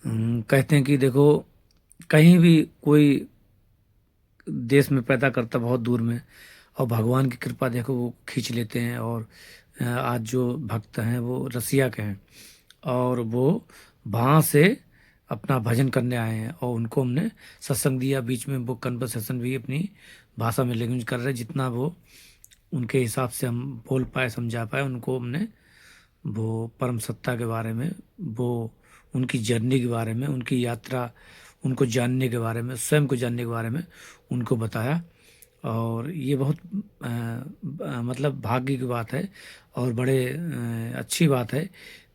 कहते हैं कि देखो, कहीं भी कोई देश में पैदा करता बहुत दूर में, और भगवान की कृपा देखो वो खींच लेते हैं। और आज जो भक्त हैं वो रसिया के हैं, और वो वहाँ से अपना भजन करने आए हैं, और उनको हमने सत्संग दिया। बीच में वो कन्वर्सेशन भी अपनी भाषा में लैंग्वेज कर रहे हैं, जितना वो उनके हिसाब से हम बोल पाए समझा पाए उनको। हमने वो परम सत्ता के बारे में, वो उनकी जर्नी के बारे में, उनकी यात्रा, उनको जानने के बारे में, स्वयं को जानने के बारे में उनको बताया। और ये बहुत मतलब भाग्य की बात है, और बड़े अच्छी बात है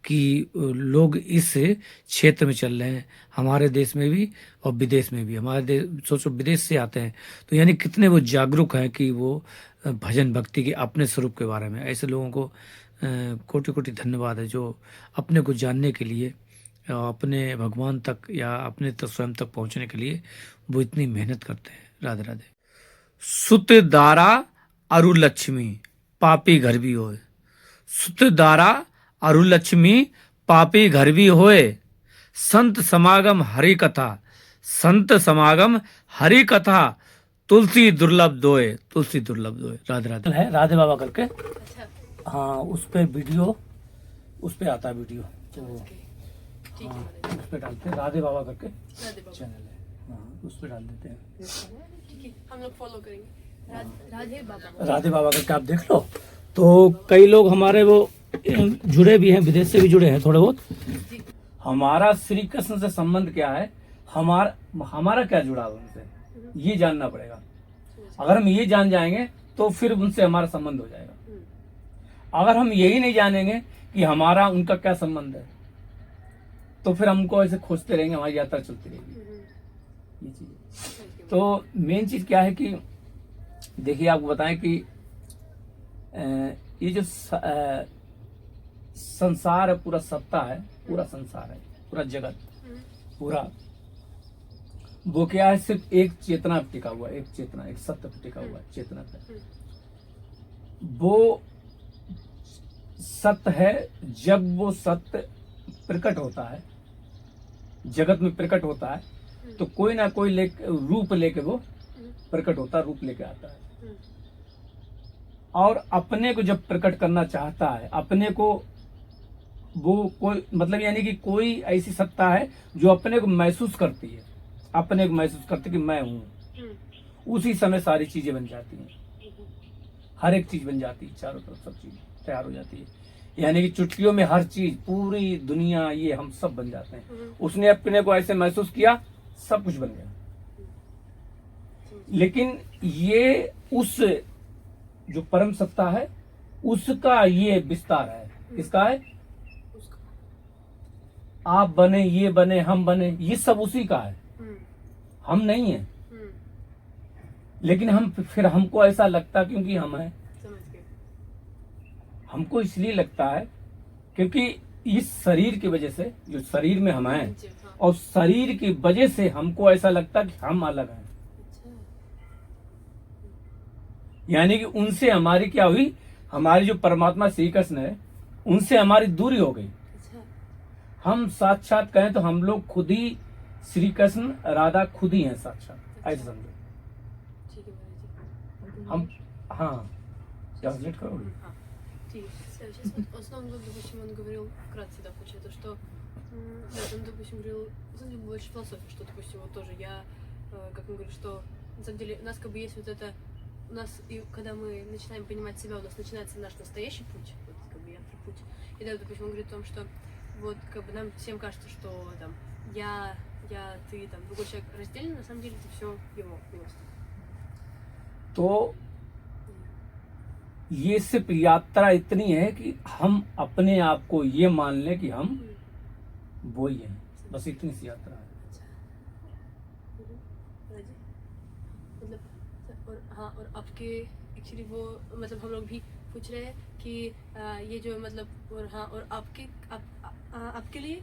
कि लोग इस क्षेत्र में चल रहे हैं, हमारे देश में भी और विदेश में भी। हमारे देश सोचो विदेश से आते हैं, तो यानी कितने वो जागरूक हैं कि वो भजन भक्ति के अपने स्वरूप के बारे में। ऐसे लोगों को कोटि कोटि धन्यवाद है, जो अपने को जानने के लिए, अपने भगवान तक या अपने तक स्वयं तक पहुंचने के लिए वो इतनी मेहनत करते हैं। राधे राधे। सुत दारा अरु लक्ष्मी पापी घर भी होए। सुत दारा अरु लक्ष्मी पापी घर भी होए। संत समागम हरि कथा, संत समागम हरि कथा, तुलसी दुर्लभ दोए, तुलसी दुर्लभ दोए। राधे राधे है राधे बाबा करके। हाँ, उस पे वीडियो, उस पे आता है वीडियो, तो हाँ उस पे डालते हैं, राधे बाबा करके चैनल है। हाँ, उस पे डाल देते हैं, हम लोग फॉलो करेंगे। राधे राधे बाबा करके आप देख लो। तो कई लोग हमारे वो जुड़े भी हैं, विदेश से भी जुड़े हैं थोड़े बहुत। हमारा श्री कृष्ण से संबंध क्या है, हमारा क्या जुड़ाव है उनसे, ये जानना पड़ेगा। अगर हम ये जान जाएंगे तो फिर उनसे हमारा संबंध हो जाएगा। अगर हम यही नहीं जानेंगे कि हमारा उनका क्या संबंध है, तो फिर हमको ऐसे खोजते रहेंगे, हमारी यात्रा चलती रहेगी। ये चीज तो मेन चीज क्या है कि देखिए, आपको बताएं कि ये जो संसार है, पूरा सत्ता है, पूरा संसार है, पूरा जगत, पूरा वो क्या है, सिर्फ एक चेतना पे टिका हुआ है, एक चेतना, एक सत्य पे टिका हुआ है, चेतना पे। वो सत्य है। जब वो सत्य प्रकट होता है, जगत में प्रकट होता है, तो कोई ना कोई रूप लेके वो प्रकट होता है, रूप लेके आता है। और अपने को जब प्रकट करना चाहता है, अपने को वो कोई मतलब यानी कि कोई ऐसी सत्ता है जो अपने को महसूस करती है, अपने को महसूस करती है कि मैं हूं, उसी समय सारी चीजें बन जाती हैं, हर एक चीज बन जाती है, चारों तरफ सब चीज तैयार हो जाती है। यानी कि चुटकियों में हर चीज, पूरी दुनिया, ये हम सब बन जाते हैं। उसने अपने को ऐसे महसूस किया, सब कुछ बन गया। लेकिन ये उस जो परम सत्ता है, उसका ये विस्तार है। किसका है? आप बने, ये बने, हम बने, ये सब उसी का है, हम नहीं है। लेकिन हमको ऐसा लगता क्योंकि हम हैं, हमको इसलिए लगता है क्योंकि इस शरीर की वजह से, जो शरीर में हम हैं, और शरीर की वजह से हमको ऐसा लगता कि हम अलग हैं। यानी कि उनसे हमारी क्या हुई, हमारी जो परमात्मा श्री कृष्ण है, उनसे हमारी दूरी हो गई। हम साक्षात कहें तो हम लोग खुद ही श्री कृष्ण राधा खुद ही हैं साक्षात, ऐसे समझो। हम हाँ ट्रांसलेट करोगे? Сейчас вот в основном, допустим, он говорил вкратце, допустим, то, что, да, он, допустим, говорил, на самом деле, больше философия, что, допустим, вот тоже я, как он говорит, что, на самом деле, у нас как бы есть вот это, у нас, и когда мы начинаем понимать себя, у нас начинается наш настоящий путь, вот, как бы, путь. И да, допустим, он говорит о том, что, вот, как бы, нам всем кажется, что, там, я, ты, там, другой человек разделен, на самом деле, это все его милость. तो ये सिर्फ यात्रा इतनी है कि हम अपने आप को ये मान लें कि हम वो ही हैं, बस इतनी सी यात्रा है। मतलब और हाँ, और आपके एक्चुअली वो मतलब हम लोग भी पूछ रहे हैं कि ये जो मतलब और हाँ, और आपके लिए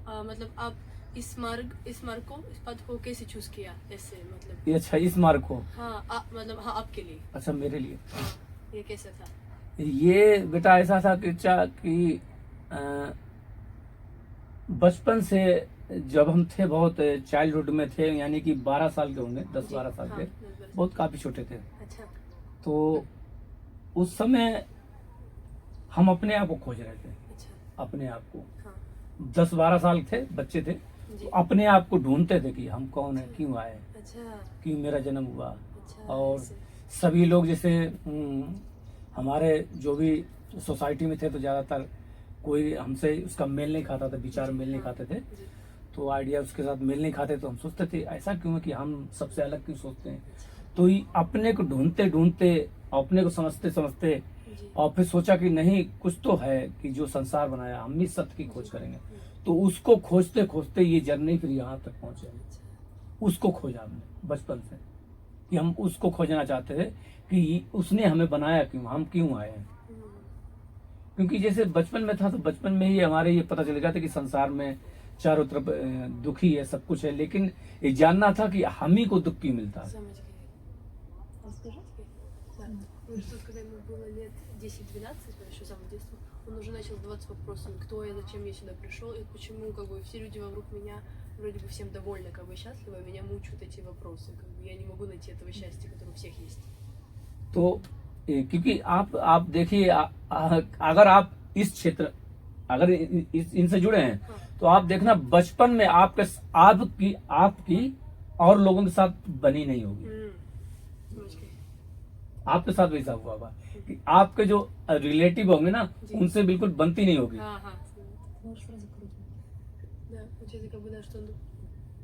मतलब आप इस मार्ग को, इस पथ को कैसे चूज किया, ऐसे मतलब ये अच्छा, इस मार्ग को, हाँ मतलब हाँ आपके लिए, अच्छा मेरे लिए, हाँ, ये कैसा था? ये बेटा ऐसा था कि बचपन से जब हम थे बहुत चाइल्डहुड में थे, यानी कि 12 साल के होंगे, 10-12 साल हाँ, के, 10-12 बहुत काफी छोटे थे। अच्छा। तो उस समय हम अपने आप को खोज रहे थे, अच्छा। अपने आप को। हाँ। 10-12 साल थे, बच्चे थे, जी। तो अपने आप को ढूंढते थे कि हम कौन है, क्यों आए, अच्छा। क्यों मेरा जन्म हुआ। अच्छा, और ऐसे। सभी लोग जैसे हमारे जो भी सोसाइटी में थे, तो ज्यादातर कोई हमसे उसका मेल नहीं खाता था, विचार जी, मेल नहीं हाँ, खाते थे, जी। तो आइडिया उसके साथ मेल नहीं खाते, तो हम सोचते थे ऐसा क्यों है कि हम सबसे अलग क्यों सोचते हैं। अच्छा। तो ये अपने को ढूंढते ढूंढते, अपने को समझते समझते, जी। और फिर सोचा कि नहीं, कुछ तो है कि जो संसार बनाया, हम भी सत्य की खोज करेंगे। हम्म। तो उसको खोजते खोजते ये जर्नी फिर यहाँ तक पहुंचे। अच्छा। उसको खोजा हमने बचपन से, कि हम उसको खोजना चाहते थे कि उसने हमें बनाया क्यों, हम क्यों आए हैं। हम्म। क्योंकि जैसे बचपन में था, तो बचपन में ही हमारे ये पता चल गया था कि संसार में चारों तरफ दुखी है, सब कुछ है, लेकिन ये जानना था कि हम ही को दुख क्यों मिलता है। Самочки. Расскажите? Да. Ну, что когда ему было лет 10-12, еще с самого детства, он уже начал задаваться вопросами, кто я, зачем я сюда пришел, и почему как бы все люди вокруг меня вроде бы всем довольны, как бы счастливы, а меня мучают эти вопросы, как бы я не могу найти этого счастья, которое у всех есть. तो क्योंकि आप देखिए, अगर आप इस क्षेत्र, अगर इनसे जुड़े हैं, हाँ। तो आप देखना बचपन में आपकी और लोगों के साथ बनी नहीं होगी। समझ गई। आपके साथ वैसा हुआ होगा कि आपके जो रिलेटिव होंगे ना, जी। उनसे बिल्कुल बनती नहीं होगी। Ага. Можешь сразу крутить. Да, получается, как бы, да, что он,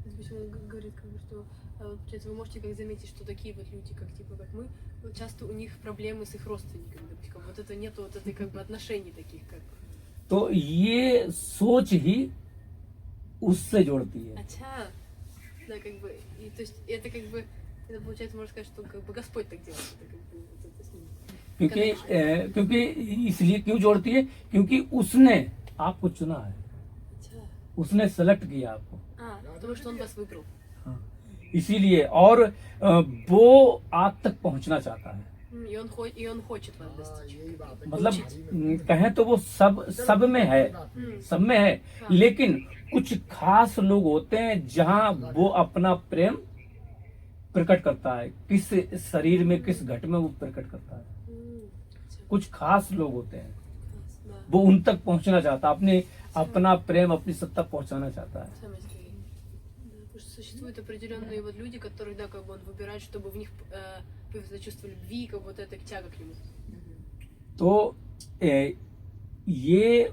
допустим, он говорит, как бы, что, получается, вы можете как заметить, что такие вот люди, как, типа, как мы, вот часто у них проблемы с их родственниками, допустим, как вот это нету вот этой, как бы, отношений таких, как... तो ये соच ही उससे जोड़ती है। अच्छा, да, как бы, и, то есть, это, как бы, это, получается, можно сказать, что, как бы, Господь так делает, это, как бы, вот это с ним. क्योंकि इसलिए क्यों जोड़ती है, क्योंकि उसने आपको चुना है, अच्छा, उसने सेलेक्ट किया आपको। потому что он вас выбрал. हाँ, इसीलिए, और वो आप तक पहुंचना चाहता है। И он хочет вас достичь. मतलब कहें तो वो सब में है, सब में है, हाँ। लेकिन कुछ खास लोग होते हैं जहां वो अपना प्रेम प्रकट करता है, किस शरीर में, किस घट में वो प्रकट करता है। अच्छा, कुछ खास लोग होते हैं, да. वो उन तक पहुंचना चाहता है, अपना प्रेम, अपनी सत्ता पहुंचाना चाहता है। Самое скорее. Да, потому что существуют определенные вот люди, которых, да, как бы он выбирает, чтобы в них появилось чувство любви, как вот эта тяга к нему. तो ये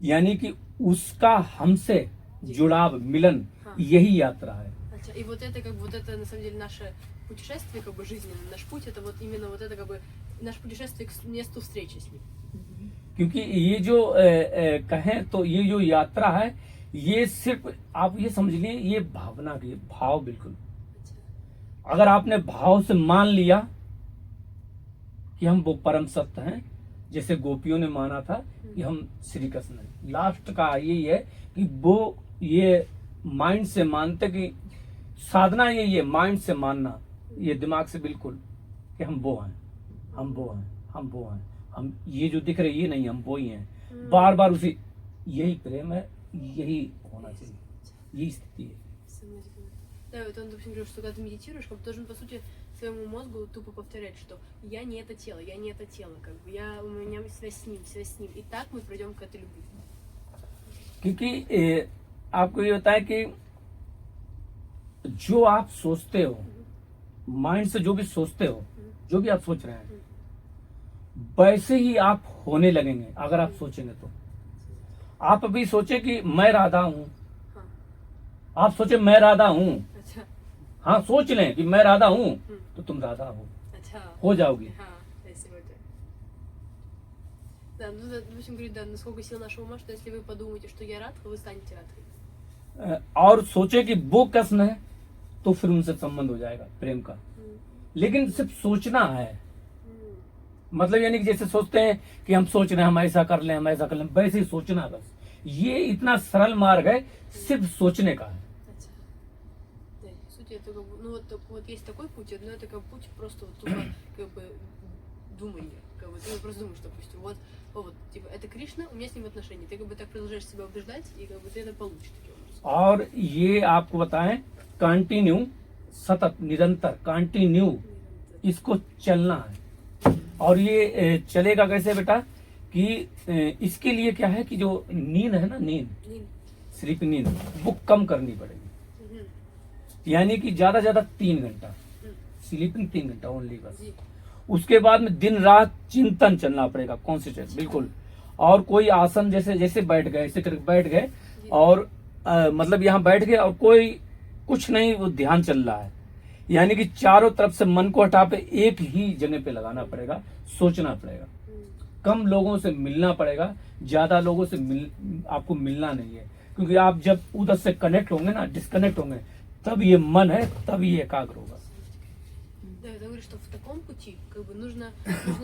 यानी कि उसका हमसे जुड़ाव, मिलन, हाँ। यही यात्रा है। अच्छा, и вот это, как бы, вот это, на самом деле, наше путешествие, как бы, жизненное, наш путь, это вот именно вот это, как бы, наше путешествие к месту встречи с ним. क्योंकि ये जो कहें तो ये जो यात्रा है, ये सिर्फ आप ये समझ लिए, ये भावना की, भाव बिल्कुल। अच्छा, अगर आपने भाव से मान लिया कि हम वो परम सत्य हैं, जैसे गोपियों ने माना था कि हम श्री कृष्ण हैं, लास्ट का यही है कि वो ये माइंड से मानते, कि साधना यही है, माइंड से मानना, ये दिमाग से बिल्कुल, कि हम वो हैं, हम वो हैं, हम वो हैं, हम ये जो दिख रहे ये नहीं, हम वो ही हैं। बार बार उसी, यही प्रेम है, यही होना चाहिए, यही स्थिति है। самое скорее. Да, вот он, допустим, говорил, что когда ты медитируешь, как бы должен, по сути, своему мозгу тупо повторять, что я не это тело, я не это тело, как бы у меня связь с ним, связь с ним. И так мы придем к этой любви. क्योंकि आपको ये होता है कि जो आप सोचते हो, माइंड से जो भी सोचते हो, जो भी आप सोच रहे हैं, वैसे ही आप होने लगेंगे। अगर आप सोचेंगे तो आप अभी सोचे कि मैं राधा हूं, हाँ, आप सोचे मैं राधा हूं, अच्छा, हाँ सोच लें कि मैं राधा हूं, तो तुम राधा अच्छा, हो जाओगी। हाँ, если вы это... Да, ну, да, допустим, говорит, да, насколько сил нашего ума, что если вы подумаете, что я Радха, вы станете Радхой. और सोचे कि वो कृष्ण है, तो फिर उनसे संबंध हो जाएगा प्रेम का। लेकिन सिर्फ सोचना है, मतलब यानी कि जैसे सोचते हैं कि हम सोच रहे हैं हम ऐसा कर लें, हम ऐसा कर लें, वैसे ही सोचना, बस ये इतना सरल मार्ग है, सिर्फ सोचने का है। अच्छा. Да, по сути, это как бы, ну вот есть такой путь, но это как путь просто вот тупо как бы думание. Как бы ты просто думаешь, допустим, вот, типа, это Кришна, у меня с ним отношения. Ты как бы так продолжаешь себя убеждать, и как бы ты это получишь таким образом. और ये आपको बताएं, कंटिन्यू, सतत, निरंतर, कंटिन्यू इसको चलना है। और ये चलेगा कैसे बेटा कि इसके लिए क्या है कि जो नींद है ना, नींद, स्लीप, नींद वो कम करनी पड़ेगी। यानी कि ज्यादा ज्यादा 3 घंटा स्लीपिंग, 3 घंटा ओनली बस। उसके बाद में दिन रात चिंतन चलना पड़ेगा, कॉन्सेंट्रेट बिल्कुल। और कोई आसन जैसे जैसे बैठ गए, ऐसे करके बैठ गए और मतलब यहाँ बैठ गए और कोई कुछ नहीं, वो ध्यान चल रहा है। यानी कि चारों तरफ से मन को हटा पे एक ही जगह पे लगाना पड़ेगा, सोचना पड़ेगा। कम लोगों से मिलना पड़ेगा, ज्यादा लोगों से आपको मिलना नहीं है। क्योंकि आप जब उधर से कनेक्ट होंगे ना, डिस्कनेक्ट होंगे, तब ये मन है, तब ये एकाग्र होगा। Да, я говорю, что в таком пути как бы нужно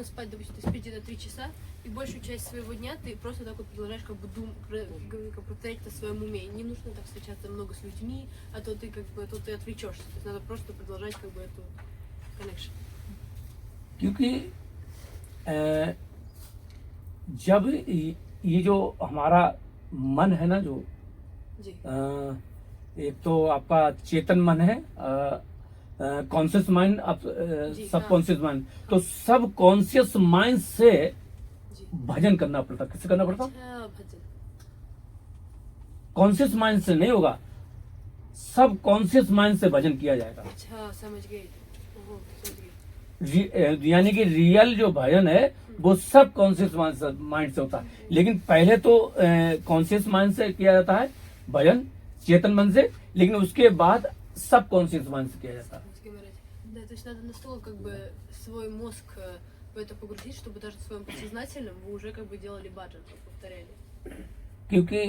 спать, допустим, ты спишь где-то 3 часа, и большую часть своего дня ты просто так вот продолжаешь как бы повторять это в своем уме. Не нужно так встречаться много с людьми, а то ты как бы ты отвлечешься. То есть надо просто продолжать как бы эту connection. क्योंकि जब ये जो हमारा मन है ना, जो जी एक तो आपका चेतन मन है, कॉन्शियस माइंड, सब कॉन्शियस माइंड। तो सब कॉन्शियस माइंड से जी भजन करना पड़ता। किससे करना पड़ता? अच्छा भजन कॉन्शियस माइंड से नहीं होगा, सब कॉन्शियस माइंड से भजन किया जाएगा। अच्छा समझ गई ओहो समझ गई यानी कि रियल जो भजन है वो सब कॉन्शियस माइंड से होता है। लेकिन पहले तो कॉन्शियस माइंड से किया जाता है भजन, चेतन मन से, लेकिन उसके बाद सब कॉन्शियस माइंड से किया जाता है। Да, то есть надо настолько как бы свой мозг в это погрузить, чтобы даже в своем подсознательном вы уже как бы делали баджан, повторяли. क्योंकि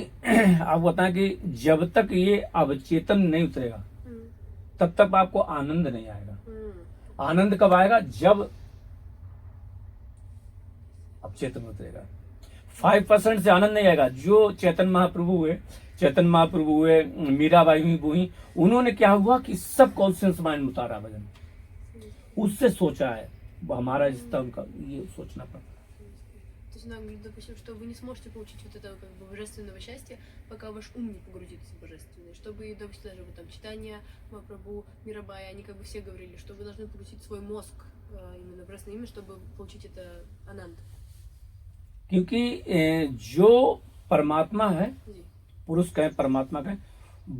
आप बताएं कि जब तक ये अवचेतन नहीं उतरेगा तब तक आपको आनंद नहीं आएगा। आनंद कब आएगा? जब अवचेतन उतरेगा। 5% से आनंद नहीं आएगा। जो चैतन्य महाप्रभु हुए, मीराबाई हुई, वो ही, उन्होंने क्या हुआ कि सब कॉन्शियस माइंड में उतारा भजन, उससे सोचा है। हमारा रिश्ता उनका ये सोचना पड़ता। То есть нам говорит, допустим, что вы не сможете получить вот этого как бы божественного счастья, пока ваш ум не погрузится в божественное. Чтобы, допустим, даже вот там читания Махапрабху, Мирабай, они как бы все говорили, что вы должны погрузить свой мозг именно в божественное имя, чтобы получить это ананд. क्योंकि जो परमात्मा है, पुरुष कहें परमात्मा कहें,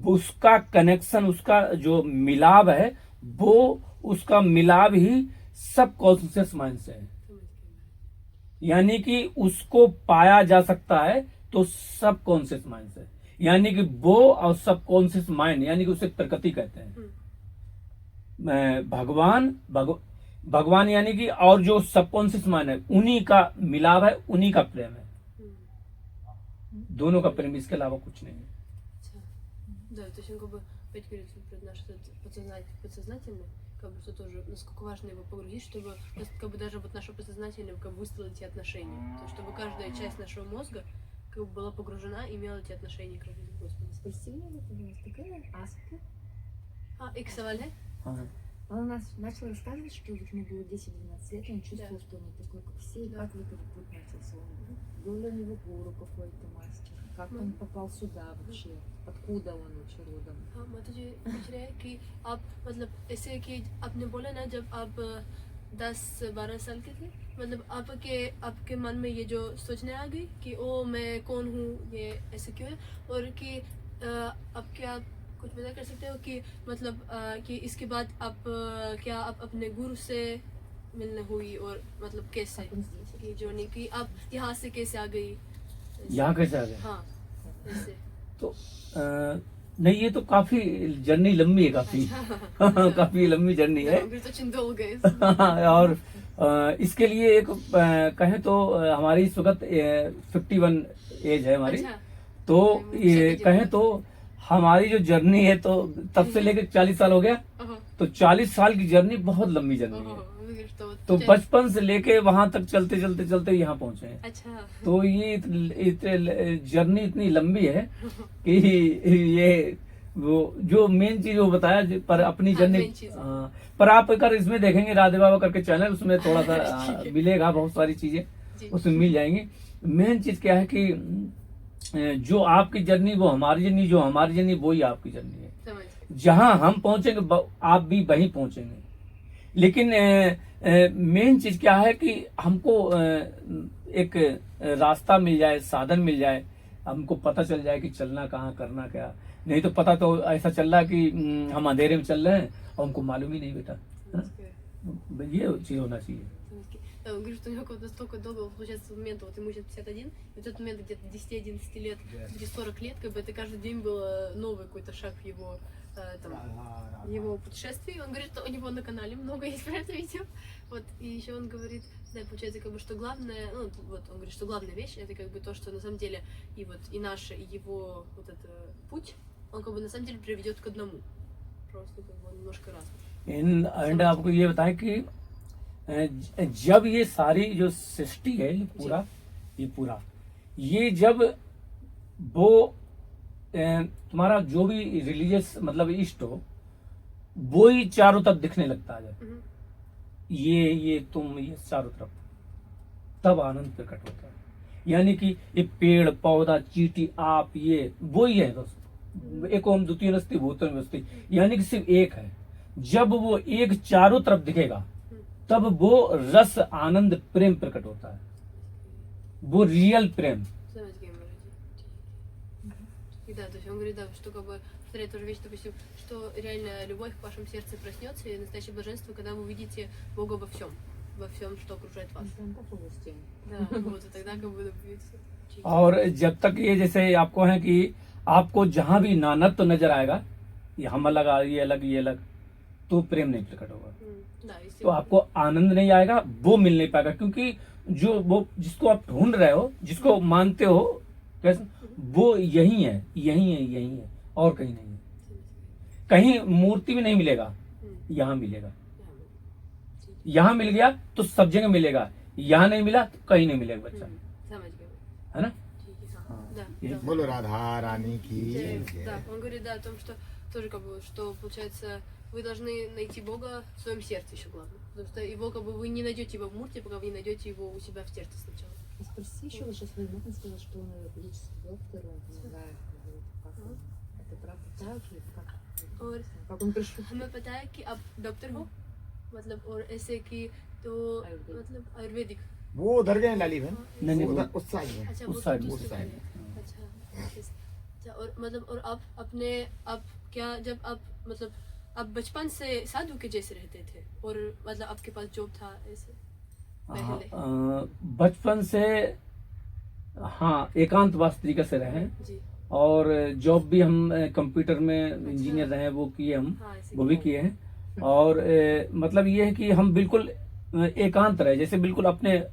उसका कनेक्शन, उसका जो मिलाप है, वो उसका मिलाप ही सब कॉन्शियस माइंड से है। यानी कि उसको पाया जा सकता है तो सब कॉन्शियस माइंड से। यानी कि वो और सब कॉन्शियस माइंड, यानी कि उसे प्रकृति कहते हैं। भगवान यानी कि, और जो सबकॉन्शियस माइंड है, उन्हीं का मिलाप है, उन्हीं का प्रेम है, दोनों का प्रेम, इसके अलावा कुछ नहीं है। Да, то есть он как бы опять говорит про наше подсознательное, как бы что тоже, насколько важно его погрузить, чтобы как бы даже вот наше подсознательное как бы выстроило эти отношения. То есть чтобы каждая часть нашего мозга как бы была погружена и имела эти отношения к Господу. Спроси меня, пожалуйста, какая Аска? И Ксавале? Она нас начала рассказывать, что вот ему было 10-12 лет, он чувствовал, что он не такой, как все, и как вот этот путь начался. Был ли у него гуру какой-то мастер? Как он попал сюда вообще? Откуда он вообще родом? हाँ मैं तुझे पूछ रहा है कि आप मतलब ऐसे कि आपने बोला ना जब आप 10-12 साल के थे, मतलब आपके मन में ये जो सोचने आ गई कि ओ मैं कौन हूँ, ये ऐसे क्यों है, और कि अब क्या आप कुछ बता कर सकते हो कि मतलब कि इसके बाद आप क्या आप अपने गुरु से मिलने हुई, और मतलब कैसे ये जर्नी कि आप यहाँ से कैसे आ गई, यहाँ कैसे आ गए? हाँ ऐसे तो नहीं, ये तो काफी जर्नी लंबी है, काफी काफी लंबी जर्नी है। और इसके लिए एक कहें तो हमारी इस वक्त 51 एज है हमारी। तो ये कहें तो हमारी जो जर्नी है, तो तब से लेकर 40 साल हो गया, तो 40 साल की जर्नी बहुत लंबी जर्नी है। तो बचपन से लेके वहां तक चलते चलते चलते यहाँ पहुंचे हैं। अच्छा। तो ये जर्नी इतनी लंबी है कि ये वो जो मेन चीज वो बताया, पर अपनी जर्नी। पर आप अगर इसमें देखेंगे राधे बाबा करके चैनल, उसमें थोड़ा सा मिलेगा, बहुत सारी चीजें उसमें मिल जाएंगी। मेन चीज क्या है कि जो आपकी जर्नी वो हमारी जर्नी, जो हमारी जर्नी वो ही आपकी जर्नी है। समझ गए। जहां हम पहुंचेंगे आप भी वहीं पहुंचेंगे। लेकिन मेन चीज क्या है कि हमको एक रास्ता मिल जाए, साधन मिल जाए, हमको पता चल जाए कि चलना कहाँ, करना क्या। नहीं तो पता तो ऐसा चल रहा है कि हम अंधेरे में चल रहे हैं और हमको मालूम ही नहीं बेटा, है समझ ना? गए। ये चीज होना चाहिए। Да, он говорит, что у него вот настолько долго получается момент, вот ему сейчас 51, и вот этот момент где-то 10-11 лет, где 40 лет, как бы это каждый день был новый какой-то шаг в его, там, его путешествий. Он говорит, что у него на канале много есть про это видео. Вот, и еще он говорит, да, получается, как бы, что главное, ну, вот, он говорит, что главная вещь, это как бы то, что на самом деле и вот, и наш, и его вот этот путь, он как бы на самом деле приведет к одному. Просто как бы он немножко разный. एंड आपको ये बताएं कि जब ये सारी जो सृष्टि है ये पूरा ये जब वो तुम्हारा जो भी रिलीजियस मतलब इष्ट हो वो ही चारों तरफ दिखने लगता है, जब ये तुम ये चारों तरफ, तब आनंद प्रकट होता है। यानी कि ये पेड़ पौधा चींटी आप ये वो ही है दोस्तों, एक ओम द्वितीय नस्ति भूतन वस्ति, यानी कि सिर्फ एक है। जब वो एक चारों तरफ दिखेगा तब वो रस आनंद प्रेम प्रकट होता है, वो रियल प्रेम। Самое и да, то есть он говорит, да, что как бы повторяет тоже вещь, допустим, что реально любовь в вашем сердце проснется, и настоящее блаженство, когда вы увидите Бога во всем, что окружает вас. Да, вот, и тогда как бы будет чуть-чуть. और जब तक ये जैसे आपको है कि आपको जहां भी नानत्व तो नजर आएगा, ये हम अलग ये अलग ये अलग, तो प्रेम नहीं प्रकट होगा, Да, если तो आपको आनंद नहीं आएगा, वो मिल नहीं पाएगा। क्योंकि जो वो जिसको आप ढूंढ रहे हो, जिसको मानते हो कैसे, वो यही है यही है यही है, और कहीं नहीं है। कहीं मूर्ति में नहीं मिलेगा, यहाँ मिलेगा। यहाँ मिल गया तो सब जगह मिलेगा, यहाँ नहीं मिला तो कहीं नहीं मिलेगा बच्चा, समझ गए। है ना? ठीक है, हाँ, हाँ, да, ये- да. बोलो राधा रानी की Да, он говорит, да, о том, что тоже как бы, что получается, вы должны найти Бога в своем сердце еще главное. Потому что его как бы вы не найдете его в мурте, пока вы не найдете его у себя в сердце сначала. Спроси еще, вот сейчас Владимир сказал, что он лечится доктором, помогает. Вот, как он? Это правда так или как? और Как он пришел? हमें पता है कि आप डॉक्टर हो, मतलब और ऐसे कि तो आयुर्वेदिक। मतलब आयुर्वेदिक। वो उधर गए लाली बहन, नहीं, नहीं, वो वो- उधर उस साइड में। अच्छा, उस वो साइड, दूसरी उस साइड। है। अच्छा, और मतलब और आप अपने आप क्या जब आप मतलब आप बचपन से साधु के जैसे रहते थे और मतलब आपके पास जॉब था ऐसे हाँ, पहले? बचपन से हाँ एकांतवास तरीके से रहे, जी, और जॉब भी हम कंप्यूटर में इंजीनियर रहे, वो किए हम, हाँ ऐसे वो भी किए हैं। और मतलब ये है कि हम बिल्कुल एकांत रहे, जैसे बिल्कुल अपने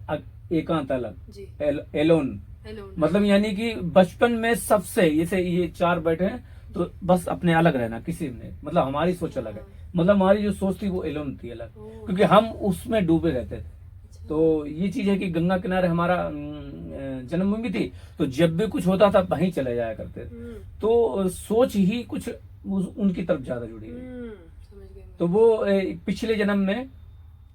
एकांत अलग, जी, एलोन, हेलो मतलब यानी कि बचपन में सबसे, जैसे ये चार बैठे हैं तो बस अपने अलग रहना, किसी में मतलब हमारी सोच अलग है, मतलब हमारी जो सोच थी वो एलोन थी अलग, क्योंकि हम उसमें डूबे रहते थे। तो ये चीज है कि गंगा किनारे हमारा जन्मभूमि थी, तो जब भी कुछ होता था वहीं चले जाया करते थे। तो सोच ही कुछ उनकी तरफ ज्यादा जुड़ी है। समझ गए तो वो पिछले जन्म में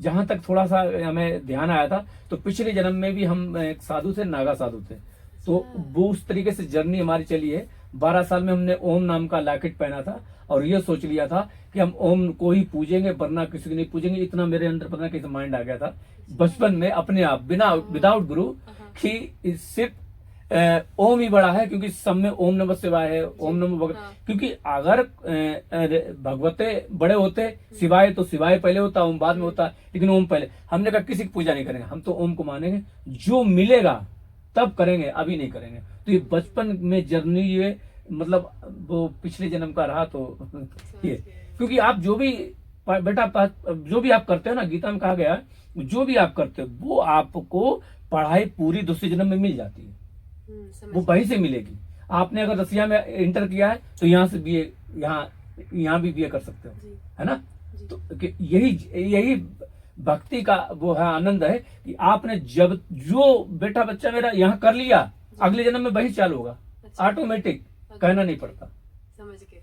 जहां तक थोड़ा सा हमें ध्यान आया था, तो पिछले जन्म में भी हम एक साधु थे, नागा साधु थे। तो वो उस तरीके से जर्नी हमारी चली है। 12 साल में हमने ओम नाम का लॉकेट पहना था और ये सोच लिया था कि हम ओम को ही पूजेंगे, वरना किसी को नहीं पूजेंगे। इतना मेरे अंदर पता नहीं कैसे माइंड आ गया था बचपन में, अपने आप बिना विदाउट गुरु, कि सिर्फ ओम ही बड़ा है, क्योंकि सब में ओम नमः शिवाय है, ओम नमः भगवत। क्योंकि अगर भगवते बड़े होते, शिवाय तो शिवाय पहले होता, ओम बाद में होता, लेकिन ओम पहले। हमने कहा किसी की पूजा नहीं करेंगे, हम तो ओम को मानेंगे, जो मिलेगा तब करेंगे, अभी नहीं करेंगे। तो ये बचपन में जर्नी, ये मतलब वो पिछले जन्म का रहा। तो ये क्योंकि आप जो भी बेटा जो भी आप करते हो ना, गीता में कहा गया जो भी आप करते हो वो आपको पढ़ाई पूरी दूसरे जन्म में मिल जाती है, वो वहीं से मिलेगी। आपने अगर रसिया में इंटर किया है तो यहाँ से बीए, यहाँ भी बीए कर सकते हो, है ना? तो यही भक्ति का वो है, आनंद है कि आपने जब जो बेटा बच्चा मेरा यहाँ कर लिया, अगले जन्म में वही चालू होगा, ऑटोमेटिक, कहना नहीं पड़ता। समझ गए,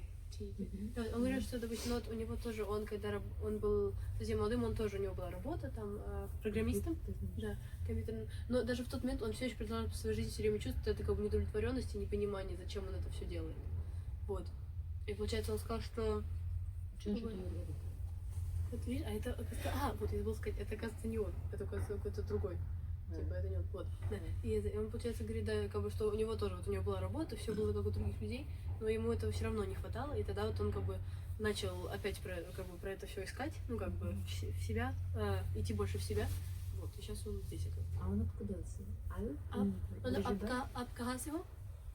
Он говорит, что, допустим, вот у него тоже, он когда он был совсем молодым, он тоже, у него была работа там программистом, да, компьютерным. Но даже в тот момент он все еще продолжал по своей жизни все время чувствовать это как бы неудовлетворенность и непонимание, зачем он это все делает. Вот. И получается, он сказал, что... Что же ты говоришь? Вот видишь, а это, вот я забыл сказать, это, оказывается, не он, это, оказывается, какой-то другой. Типа, это не он. Вот. Да. И он, получается, говорит, да, как бы, что у него тоже, вот у него была работа, все было как у других людей, но ему этого все равно не хватало, и тогда вот он как бы начал опять про это все искать, ну, как бы в себя, идти больше в себя. Вот, и сейчас он здесь. А он откуда? Он आप कहाँ से हो?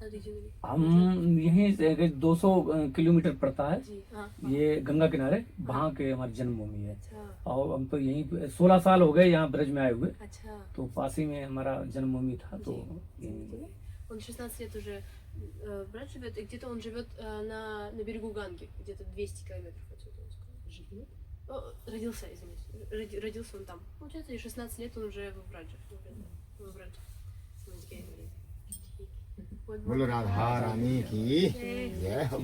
Originally. हम यहीं से 200 किलोमीटर पड़ता है जी, हाँ, ये गंगा किनारे, वहाँ के हमारी जन्मभूमि है। अच्छा, और हम तो यहीं 16 साल हो गए यहाँ ब्रज में आए हुए, अच्छा. तो पास ही में हमारा जन्मभूमि था, तो यहीं Он 16 лет уже брат живет, и где-то он живет на берегу Ганги, где-то 200 километров отсюда, он сказал. Живет? Родился, извините. Родился он там. Получается, и 16 лет он уже в Брадже. В Брадже. बोलो राधा रानी की जय हो।